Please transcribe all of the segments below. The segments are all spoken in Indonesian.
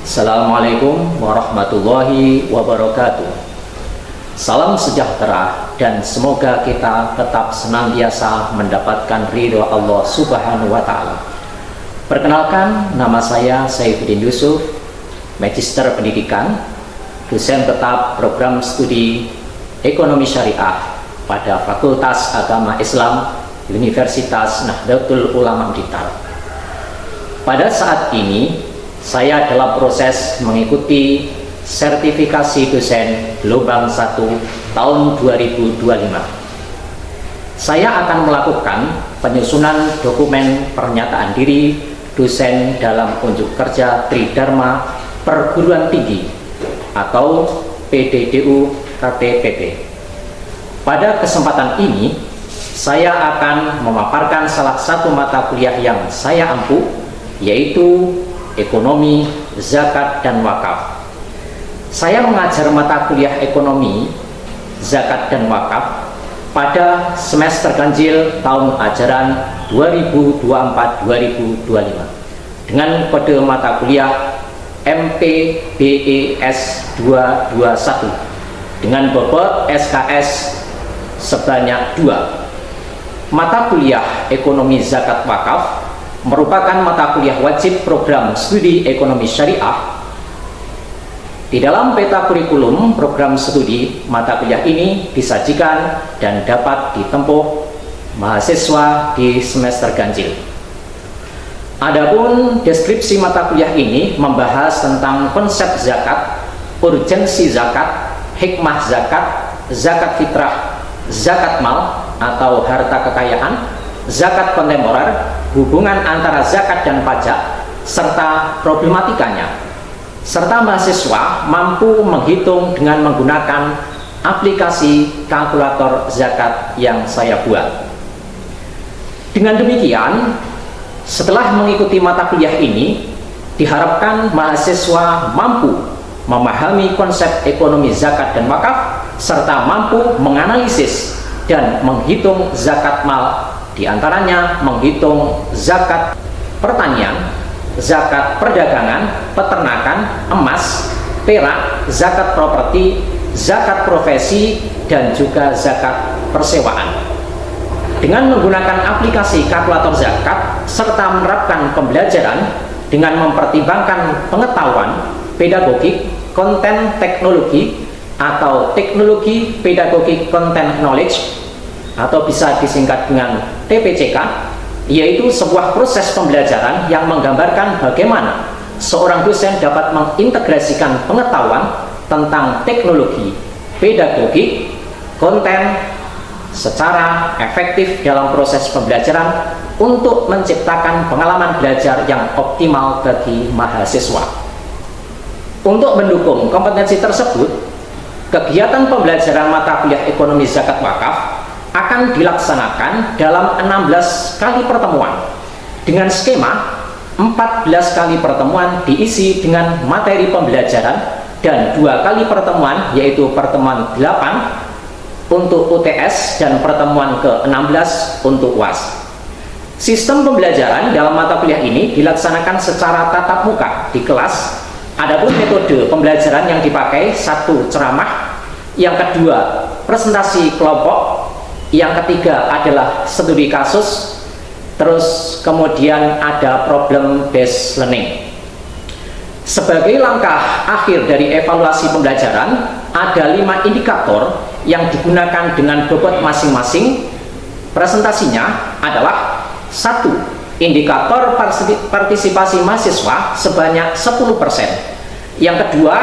Assalamualaikum warahmatullahi wabarakatuh. Salam sejahtera dan semoga kita tetap senantiasa mendapatkan ridho Allah Subhanahu wa Ta'ala. Perkenalkan, nama saya Saifuddin Yusuf, Magister Pendidikan, dosen tetap program studi Ekonomi Syariah pada Fakultas Agama Islam Universitas Nahdlatul Ulama Blitar. Pada saat ini saya dalam proses mengikuti sertifikasi dosen gelombang 1 tahun 2025. Saya akan melakukan penyusunan dokumen pernyataan diri dosen dalam unjuk kerja Tridharma Perguruan Tinggi atau PDDU KTPP. Pada kesempatan ini, saya akan memaparkan salah satu mata kuliah yang saya ampuh, yaitu Ekonomi, Zakat, dan Wakaf. Saya mengajar mata kuliah Ekonomi, Zakat, dan Wakaf pada semester ganjil tahun ajaran 2024-2025 dengan kode mata kuliah MPBES 221 dengan bobot SKS sebanyak 2. Mata kuliah Ekonomi, Zakat, Wakaf merupakan mata kuliah wajib program studi ekonomi syariah. Di dalam peta kurikulum program studi, mata kuliah ini disajikan dan dapat ditempuh mahasiswa di semester ganjil. Adapun deskripsi mata kuliah ini membahas tentang konsep zakat, urgensi zakat, hikmah zakat, zakat fitrah, zakat mal atau harta kekayaan, zakat kontemporer, hubungan antara zakat dan pajak, serta problematikanya, serta mahasiswa mampu menghitung dengan menggunakan aplikasi kalkulator zakat yang saya buat. Dengan demikian, setelah mengikuti mata kuliah ini, diharapkan mahasiswa mampu memahami konsep ekonomi zakat dan wakaf, serta mampu menganalisis dan menghitung zakat mal, di antaranya menghitung zakat pertanian, zakat perdagangan, peternakan, emas, perak, zakat properti, zakat profesi, dan juga zakat persewaan. Dengan menggunakan aplikasi kalkulator zakat serta menerapkan pembelajaran dengan mempertimbangkan pengetahuan, pedagogik, konten teknologi atau teknologi pedagogik content knowledge atau bisa disingkat dengan TPCK, yaitu sebuah proses pembelajaran yang menggambarkan bagaimana seorang dosen dapat mengintegrasikan pengetahuan tentang teknologi, pedagogik, konten secara efektif dalam proses pembelajaran untuk menciptakan pengalaman belajar yang optimal bagi mahasiswa. Untuk mendukung kompetensi tersebut, kegiatan pembelajaran mata kuliah ekonomi zakat wakaf akan dilaksanakan dalam 16 kali pertemuan dengan skema 14 kali pertemuan diisi dengan materi pembelajaran dan 2 kali pertemuan, yaitu pertemuan 8 untuk UTS dan pertemuan ke-16 untuk UAS. Sistem pembelajaran dalam mata kuliah ini dilaksanakan secara tatap muka di kelas. Adapun metode pembelajaran yang dipakai, 1 ceramah, yang kedua presentasi kelompok, yang ketiga adalah studi kasus, terus kemudian ada problem based learning. Sebagai langkah akhir dari evaluasi pembelajaran, ada 5 indikator yang digunakan dengan bobot masing-masing. Presentasinya adalah 1. Indikator partisipasi mahasiswa sebanyak 10%. Yang kedua,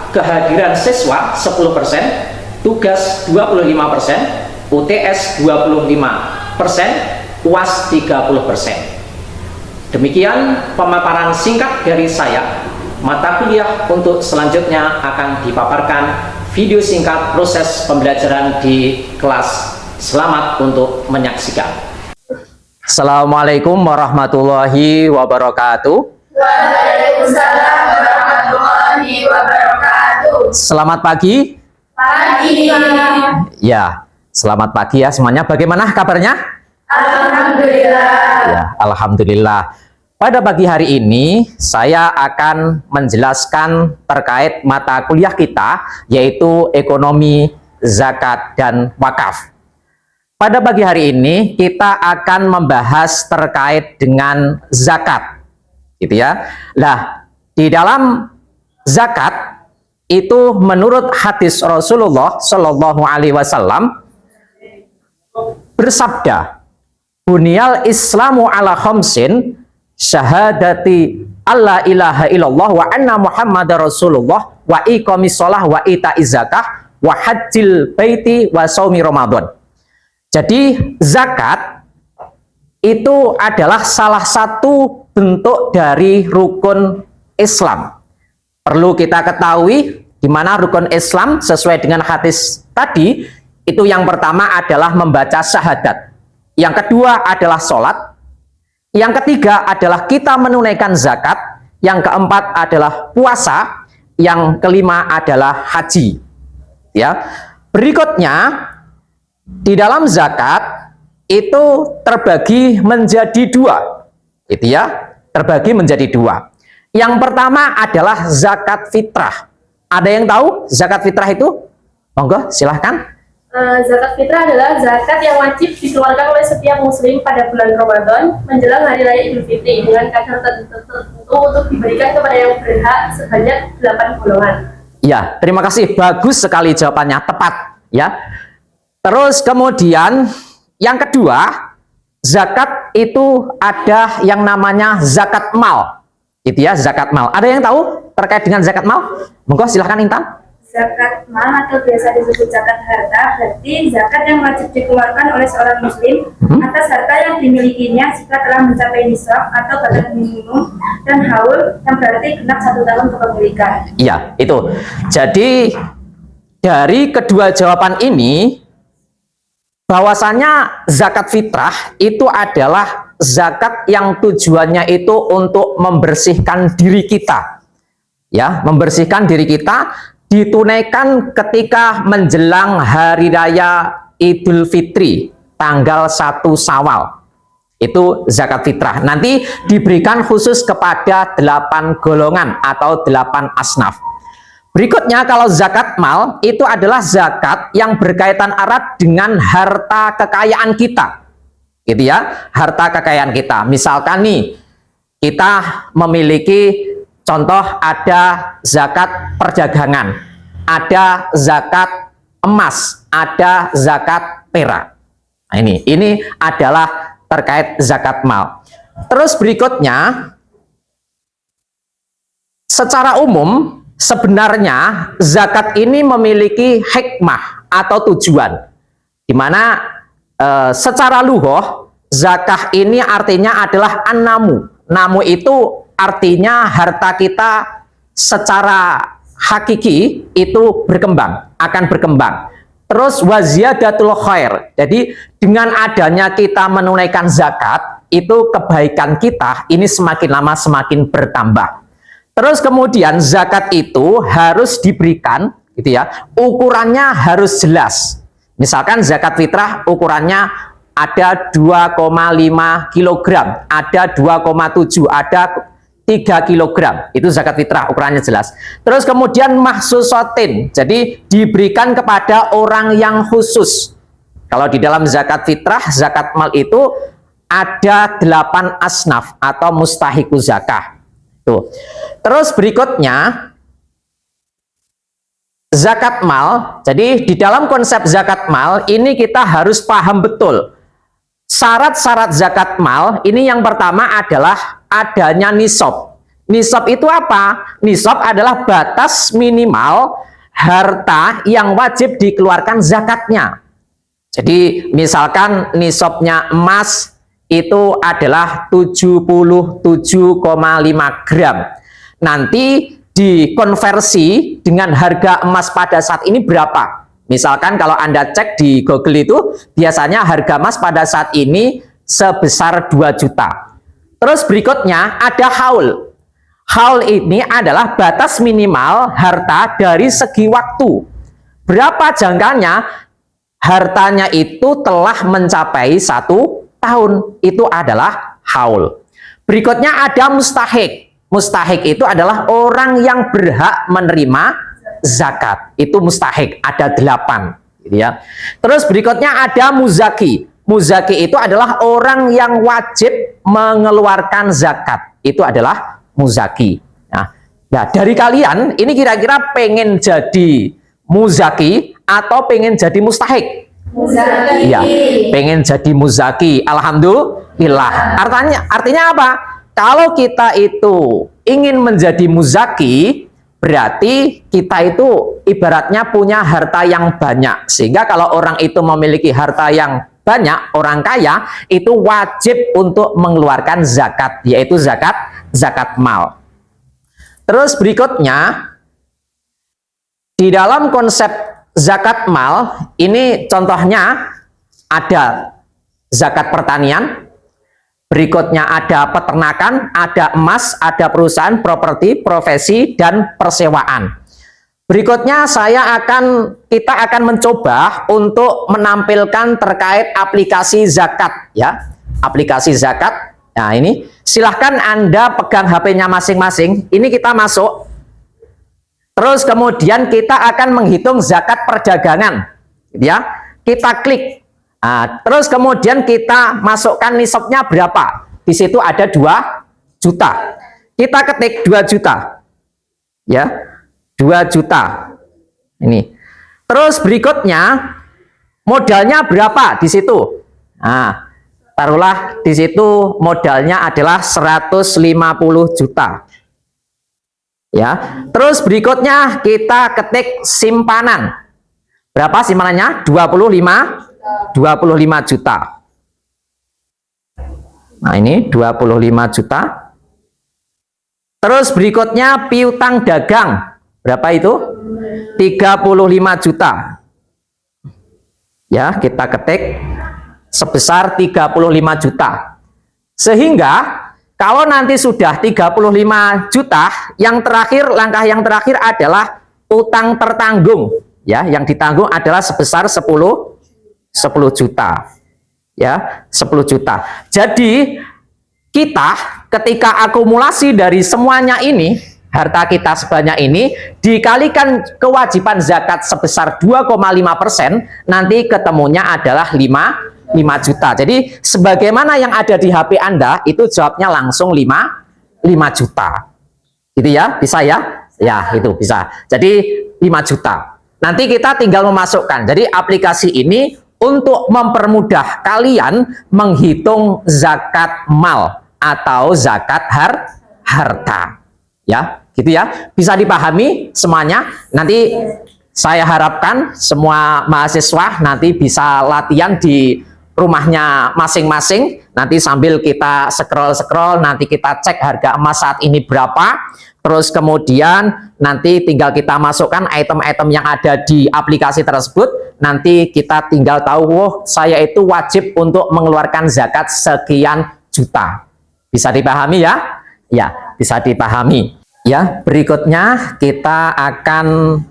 kehadiran siswa 10%, tugas 25%, UTS 25%, UAS 30%. Demikian pemaparan singkat dari saya. Mata kuliah untuk selanjutnya akan dipaparkan video singkat proses pembelajaran di kelas. Selamat untuk menyaksikan. Assalamualaikum warahmatullahi wabarakatuh. Waalaikumsalam warahmatullahi wabarakatuh. Selamat pagi. Pagi. Ya, selamat pagi ya semuanya. Bagaimana kabarnya? Alhamdulillah. Ya, alhamdulillah. Pada pagi hari ini, saya akan menjelaskan terkait mata kuliah kita, yaitu ekonomi, zakat, dan wakaf. Pada pagi hari ini, kita akan membahas terkait dengan zakat, gitu ya. Nah, di dalam zakat, itu menurut hadis Rasulullah Shallallahu Alaihi Wasallam bersabda, "Bunyal Islamu ala khamsin, syahadati alla ilaha illallah wa anna muhammadar rasulullah wa iqamis shalah wa ita'iz zakah wa hajjil baiti wa shaumi ramadan." Jadi zakat itu adalah salah satu bentuk dari rukun Islam. Perlu kita ketahui di mana rukun Islam sesuai dengan hadis tadi, itu yang pertama adalah membaca syahadat, yang kedua adalah sholat, yang ketiga adalah kita menunaikan zakat, yang keempat adalah puasa, yang kelima adalah haji. Ya. Berikutnya, di dalam zakat itu terbagi menjadi dua. Gitu ya, terbagi menjadi dua. Yang pertama adalah zakat fitrah. Ada yang tahu zakat fitrah itu? Monggo, silahkan. Zakat fitrah adalah zakat yang wajib dikeluarkan oleh setiap muslim pada bulan Ramadan menjelang hari raya Idul Fitri dengan kadar tertentu untuk diberikan kepada yang berhak sebanyak 8 golongan. Ya, terima kasih. Bagus sekali jawabannya, tepat ya. Terus kemudian yang kedua, zakat itu ada yang namanya zakat mal. Gitu ya, zakat mal. Ada yang tahu terkait dengan zakat mal? Monggo silahkan Intan. Zakat mal atau biasa disebut zakat harta berarti zakat yang wajib dikeluarkan oleh seorang muslim atas harta yang dimilikinya jika telah mencapai nisab atau batas minimum dan haul yang berarti genap 1 tahun kepemilikan. Iya, itu. Jadi dari kedua jawaban ini bahwasanya zakat fitrah itu adalah zakat yang tujuannya itu untuk membersihkan diri kita. Ya, membersihkan diri kita, ditunaikan ketika menjelang hari raya Idul Fitri tanggal 1 Syawal. Itu zakat fitrah. Nanti diberikan khusus kepada 8 golongan atau 8 asnaf. Berikutnya, kalau zakat mal itu adalah zakat yang berkaitan erat dengan harta kekayaan kita. Gitu ya, harta kekayaan kita. Misalkan nih, kita memiliki contoh ada zakat perdagangan, ada zakat emas, ada zakat perak. Nah, ini adalah terkait zakat mal. Terus berikutnya, secara umum sebenarnya zakat ini memiliki hikmah atau tujuan, di mana secara lughah zakah ini artinya adalah an-namu. Namu itu artinya harta kita secara hakiki itu berkembang, akan berkembang. Terus waziyadatul khair. Jadi dengan adanya kita menunaikan zakat, itu kebaikan kita ini semakin lama semakin bertambah. Terus kemudian zakat itu harus diberikan, gitu ya. Ukurannya harus jelas. Misalkan zakat fitrah ukurannya ada 2,5 kg, ada 2,7, ada 3 kg. Itu zakat fitrah, ukurannya jelas. Terus kemudian mahsusotin, jadi diberikan kepada orang yang khusus. Kalau di dalam zakat fitrah, zakat mal itu ada 8 asnaf atau mustahiku zakah. Tuh. Terus berikutnya, zakat mal. Jadi di dalam konsep zakat mal ini kita harus paham betul syarat-syarat zakat mal. Ini yang pertama adalah adanya nisab. Nisab itu apa? Nisab adalah batas minimal harta yang wajib dikeluarkan zakatnya. Jadi misalkan nisabnya emas itu adalah 77,5 gram. Nanti dikonversi dengan harga emas pada saat ini berapa? Misalkan kalau Anda cek di Google itu, biasanya harga emas pada saat ini sebesar 2 juta. Terus berikutnya ada haul. Haul ini adalah batas minimal harta dari segi waktu. Berapa jangkanya? Hartanya itu telah mencapai 1 tahun. Itu adalah haul. Berikutnya ada mustahik. Mustahik itu adalah orang yang berhak menerima zakat. Itu mustahik, ada 8 gitu ya. Terus berikutnya ada muzaki. Muzaki itu adalah orang yang wajib mengeluarkan zakat. Itu adalah muzaki. Nah, dari kalian ini kira-kira pengen jadi muzaki atau pengen jadi mustahik? Muzaki. Iya, pengen jadi muzaki. Alhamdulillah. Artinya apa? Kalau kita itu ingin menjadi muzaki, berarti kita itu ibaratnya punya harta yang banyak. Sehingga kalau orang itu memiliki harta yang banyak, orang kaya itu wajib untuk mengeluarkan zakat, yaitu zakat mal. Terus berikutnya, di dalam konsep zakat mal, ini contohnya ada zakat pertanian, berikutnya ada peternakan, ada emas, ada perusahaan, properti, profesi, dan persewaan. Berikutnya kita akan mencoba untuk menampilkan terkait aplikasi zakat ya. Aplikasi zakat. Nah, ini silahkan Anda pegang HP-nya masing-masing. Ini kita masuk. Terus kemudian kita akan menghitung zakat perdagangan. Ya. Kita klik. Nah, terus kemudian kita masukkan nisabnya berapa. Di situ ada 2 juta. Kita ketik 2 juta. Ya. 2 juta. Ini. Terus berikutnya modalnya berapa di situ? Nah, taruhlah di situ modalnya adalah 150 juta. Ya. Terus berikutnya kita ketik simpanan. Berapa simpanannya? 25 juta. Nah, ini 25 juta. Terus berikutnya piutang dagang. Berapa itu? 35 juta. Ya, kita ketik sebesar 35 juta. Sehingga kalau nanti sudah 35 juta, langkah yang terakhir adalah utang tertanggung. Ya, yang ditanggung adalah sebesar 10 juta. Ya, 10 juta. Jadi kita ketika akumulasi dari semuanya ini, harta kita sebanyak ini dikalikan kewajiban zakat sebesar 2,5%, nanti ketemunya adalah 5 juta. Jadi sebagaimana yang ada di HP Anda itu jawabnya langsung 5 juta. Gitu ya, bisa ya? Ya, itu bisa. Jadi 5 juta. Nanti kita tinggal memasukkan. Jadi aplikasi ini untuk mempermudah kalian menghitung zakat mal atau zakat harta. Ya, gitu ya. Bisa dipahami semuanya. Nanti saya harapkan semua mahasiswa nanti bisa latihan di rumahnya masing-masing. Nanti sambil kita scroll-scroll, nanti kita cek harga emas saat ini berapa. Terus kemudian nanti tinggal kita masukkan item-item yang ada di aplikasi tersebut. Nanti kita tinggal tahu, oh saya itu wajib untuk mengeluarkan zakat sekian juta. Bisa dipahami ya? Ya, bisa dipahami. Ya, berikutnya kita akan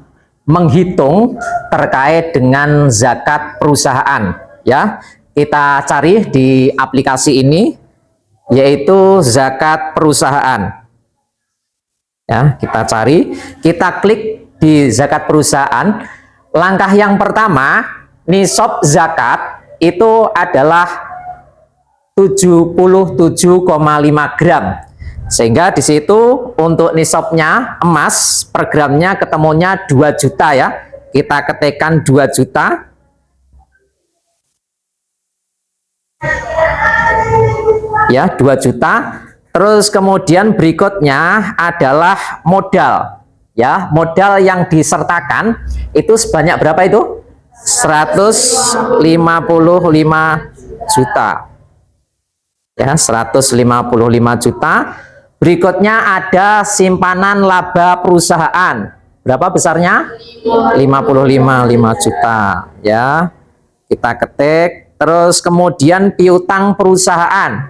menghitung terkait dengan zakat perusahaan. Ya, kita cari di aplikasi ini, yaitu zakat perusahaan. Ya, kita cari, kita klik di zakat perusahaan. Langkah yang pertama, nisab zakat itu adalah 77,5 gram. Sehingga di situ untuk nisabnya emas per gramnya ketemunya 2 juta ya. Kita ketikkan 2 juta. Ya, 2 juta. Terus kemudian berikutnya adalah modal. Ya, modal yang disertakan itu sebanyak berapa itu? 155 juta. Ya, 155 juta. Berikutnya ada simpanan laba perusahaan. Berapa besarnya? 5 juta. Ya, kita ketik. Terus kemudian piutang perusahaan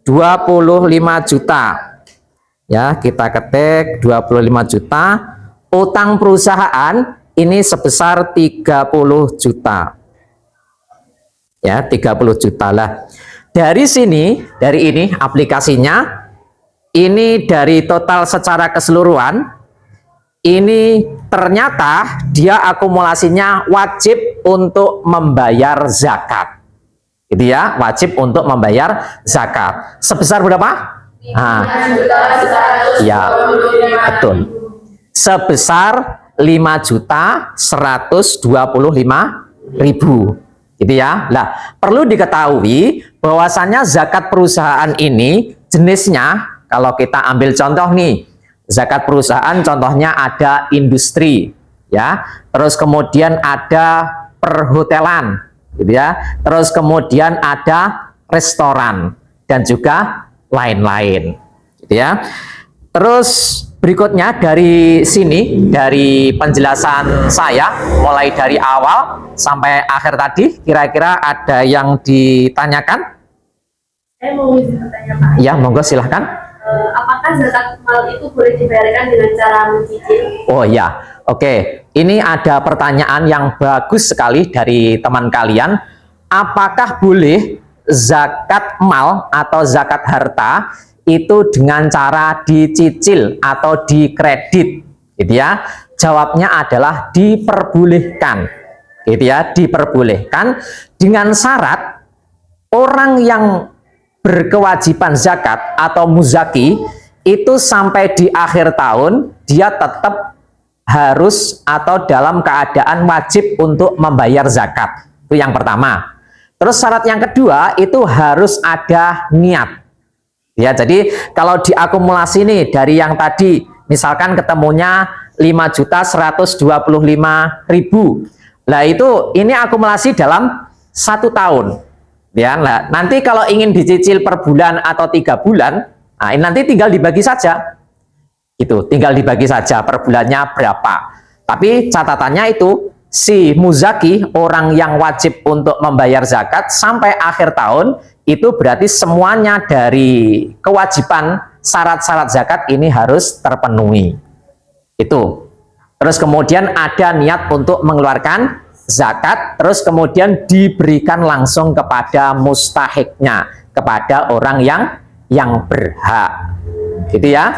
25 juta. Ya, kita ketik 25 juta. Utang perusahaan ini sebesar 30 juta. Ya, 30 juta lah. Dari sini, dari ini aplikasinya ini dari total secara keseluruhan, ini ternyata dia akumulasinya wajib untuk membayar zakat. Gitu ya, wajib untuk membayar zakat. Sebesar berapa? Nah, ya, betul. Sebesar 5.125.000. Gitu ya. Nah, perlu diketahui bahwasannya zakat perusahaan ini jenisnya, kalau kita ambil contoh nih, zakat perusahaan contohnya ada industri, ya. Terus kemudian ada perhotelan, gitu ya. Terus kemudian ada restoran dan juga lain-lain, gitu ya. Terus berikutnya dari sini, dari penjelasan saya mulai dari awal sampai akhir tadi, kira-kira ada yang ditanyakan? Saya mau izin bertanya, Pak. Ya, monggo silahkan. Apakah zakat mal itu boleh dibayarkan dengan cara mencicil? Oh ya, oke. Ini ada pertanyaan yang bagus sekali dari teman kalian. Apakah boleh zakat mal atau zakat harta itu dengan cara dicicil atau dikredit, gitu ya? Jawabnya adalah diperbolehkan, gitu ya, diperbolehkan dengan syarat orang yang berkewajiban zakat atau muzaki itu sampai di akhir tahun dia tetap harus atau dalam keadaan wajib untuk membayar zakat. Itu yang pertama. Terus syarat yang kedua itu harus ada niat. Ya, jadi kalau diakumulasi nih dari yang tadi, misalkan ketemunya 5.125.000. Lah itu ini akumulasi dalam 1 tahun. Ya, nah, nanti kalau ingin dicicil per bulan atau 3 bulan, nah ini nanti tinggal dibagi saja. Itu tinggal dibagi saja per bulannya berapa. Tapi catatannya itu si muzaki, orang yang wajib untuk membayar zakat sampai akhir tahun, itu berarti semuanya dari kewajiban syarat-syarat zakat ini harus terpenuhi. Itu. Terus kemudian ada niat untuk mengeluarkan zakat, terus kemudian diberikan langsung kepada mustahiknya, kepada orang yang berhak. Gitu ya.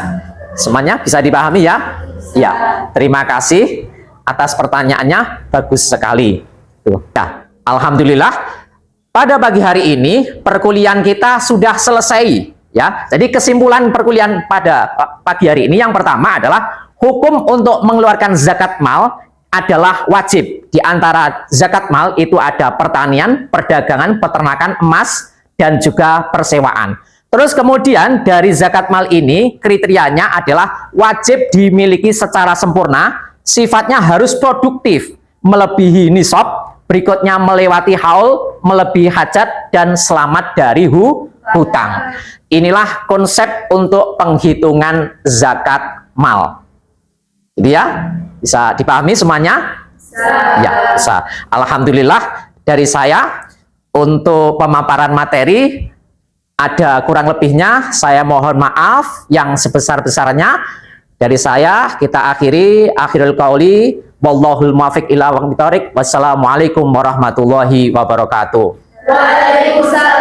Semuanya bisa dipahami ya? Ya. Terima kasih atas pertanyaannya, bagus sekali. Tuh. Ya, alhamdulillah. Pada pagi hari ini perkuliahan kita sudah selesai, ya. Jadi kesimpulan perkuliahan pada pagi hari ini yang pertama adalah hukum untuk mengeluarkan zakat mal adalah wajib. Di antara zakat mal itu ada pertanian, perdagangan, peternakan, emas, dan juga persewaan. Terus kemudian dari zakat mal ini kriterianya adalah wajib dimiliki secara sempurna, sifatnya harus produktif, melebihi nisab, berikutnya melewati haul, melebihi hajat, dan selamat dari hutang. Inilah konsep untuk penghitungan zakat mal. Jadi ya, bisa dipahami semuanya? Ya, bisa. Alhamdulillah dari saya untuk pemaparan materi ada kurang lebihnya, saya mohon maaf yang sebesar-besarnya. Dari saya kita akhiri, akhirul qauli, wallahul muwaffiq ila aqwamit thoriq. Wassalamualaikum warahmatullahi wabarakatuh. Waalaikumsalam.